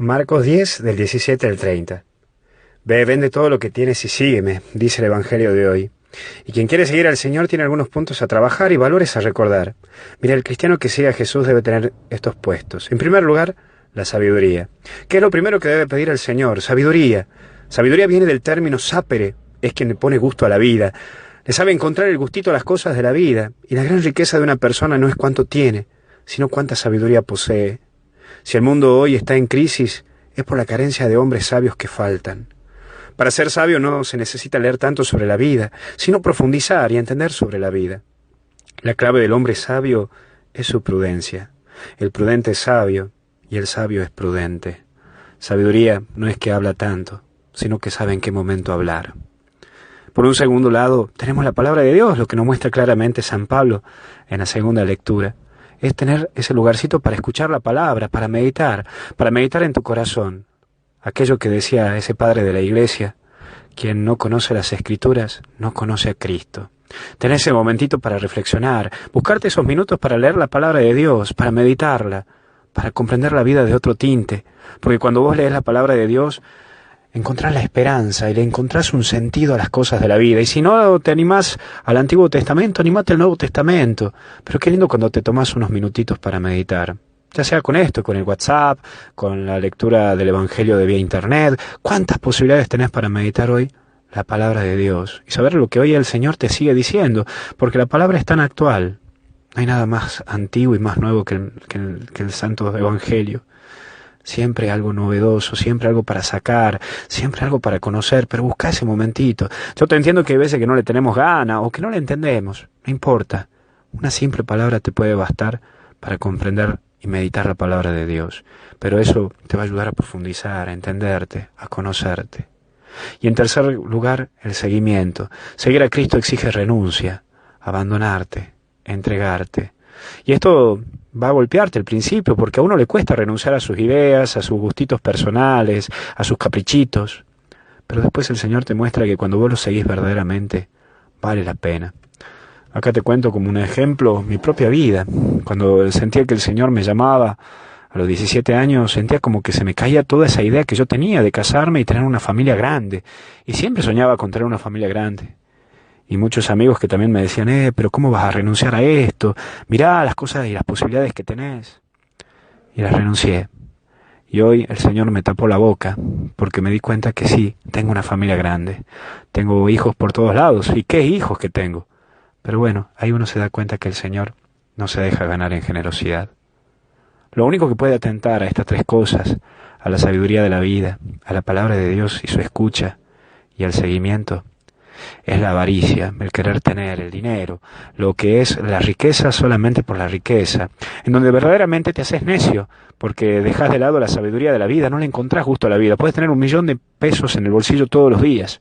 Marcos 10, del 17 al 30. Ve, vende todo lo que tienes y sígueme, dice el Evangelio de hoy. Y quien quiere seguir al Señor tiene algunos puntos a trabajar y valores a recordar. Mira, el cristiano que sigue a Jesús debe tener estos puestos. En primer lugar, la sabiduría. ¿Qué es lo primero que debe pedir al Señor? Sabiduría. Sabiduría viene del término sapere, es quien le pone gusto a la vida. Le sabe encontrar el gustito a las cosas de la vida. Y la gran riqueza de una persona no es cuánto tiene, sino cuánta sabiduría posee. Si el mundo hoy está en crisis, es por la carencia de hombres sabios que faltan. Para ser sabio no se necesita leer tanto sobre la vida, sino profundizar y entender sobre la vida. La clave del hombre sabio es su prudencia. El prudente es sabio y el sabio es prudente. Sabiduría no es que habla tanto, sino que sabe en qué momento hablar. Por un segundo lado, tenemos la palabra de Dios, lo que nos muestra claramente San Pablo en la segunda lectura. Es tener ese lugarcito para escuchar la palabra, para meditar en tu corazón. Aquello que decía ese padre de la iglesia, quien no conoce las Escrituras, no conoce a Cristo. Tener ese momentito para reflexionar, buscarte esos minutos para leer la palabra de Dios, para meditarla, para comprender la vida de otro tinte. Porque cuando vos lees la palabra de Dios, encontrás la esperanza y le encontrás un sentido a las cosas de la vida. Y si no te animás al Antiguo Testamento, animate al Nuevo Testamento. Pero qué lindo cuando te tomás unos minutitos para meditar. Ya sea con esto, con el WhatsApp, con la lectura del Evangelio de vía Internet. ¿Cuántas posibilidades tenés para meditar hoy la palabra de Dios? Y saber lo que hoy el Señor te sigue diciendo. Porque la palabra es tan actual. No hay nada más antiguo y más nuevo que el Santo Evangelio. Siempre algo novedoso, siempre algo para sacar, siempre algo para conocer, pero busca ese momentito. Yo te entiendo que hay veces que no le tenemos ganas o que no le entendemos, no importa. Una simple palabra te puede bastar para comprender y meditar la palabra de Dios. Pero eso te va a ayudar a profundizar, a entenderte, a conocerte. Y en tercer lugar, el seguimiento. Seguir a Cristo exige renuncia, abandonarte, entregarte. Y esto va a golpearte al principio, porque a uno le cuesta renunciar a sus ideas, a sus gustitos personales, a sus caprichitos. Pero después el Señor te muestra que cuando vos lo seguís verdaderamente, vale la pena. Acá te cuento como un ejemplo mi propia vida. Cuando sentía que el Señor me llamaba a los 17 años, sentía como que se me caía toda esa idea que yo tenía de casarme y tener una familia grande. Y siempre soñaba con tener una familia grande. Y muchos amigos que también me decían, pero ¿cómo vas a renunciar a esto? Mirá las cosas y las posibilidades que tenés. Y las renuncié. Y hoy el Señor me tapó la boca, porque me di cuenta que sí, tengo una familia grande. Tengo hijos por todos lados. ¿Y qué hijos que tengo? Pero bueno, ahí uno se da cuenta que el Señor no se deja ganar en generosidad. Lo único que puede atentar a estas tres cosas, a la sabiduría de la vida, a la palabra de Dios y su escucha, y al seguimiento, es la avaricia, el querer tener el dinero, lo que es la riqueza solamente por la riqueza, en donde verdaderamente te haces necio, porque dejas de lado la sabiduría de la vida, no le encontrás gusto a la vida. Puedes tener 1.000.000 de pesos en el bolsillo todos los días,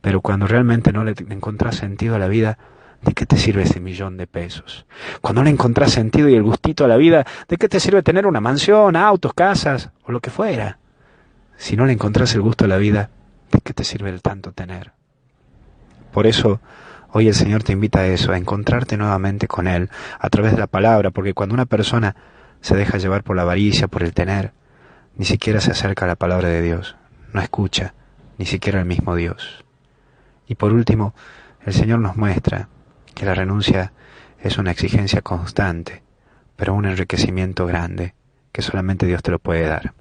pero cuando realmente no le encontrás sentido a la vida, ¿de qué te sirve ese 1.000.000 de pesos? Cuando no le encontrás sentido y el gustito a la vida, ¿de qué te sirve tener una mansión, autos, casas o lo que fuera? Si no le encontrás el gusto a la vida, ¿de qué te sirve el tanto tener? Por eso, hoy el Señor te invita a eso, a encontrarte nuevamente con Él, a través de la palabra, porque cuando una persona se deja llevar por la avaricia, por el tener, ni siquiera se acerca a la palabra de Dios, no escucha, ni siquiera al mismo Dios. Y por último, el Señor nos muestra que la renuncia es una exigencia constante, pero un enriquecimiento grande, que solamente Dios te lo puede dar.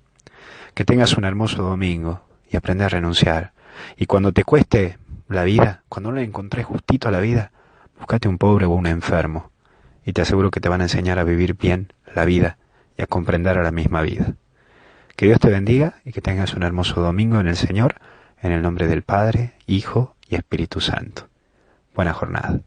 Que tengas un hermoso domingo y aprende a renunciar. Y cuando te cueste la vida, cuando no le encontrés gustito a la vida, búscate un pobre o un enfermo, y te aseguro que te van a enseñar a vivir bien la vida y a comprender a la misma vida. Que Dios te bendiga y que tengas un hermoso domingo en el Señor, en el nombre del Padre, Hijo y Espíritu Santo. Buena jornada.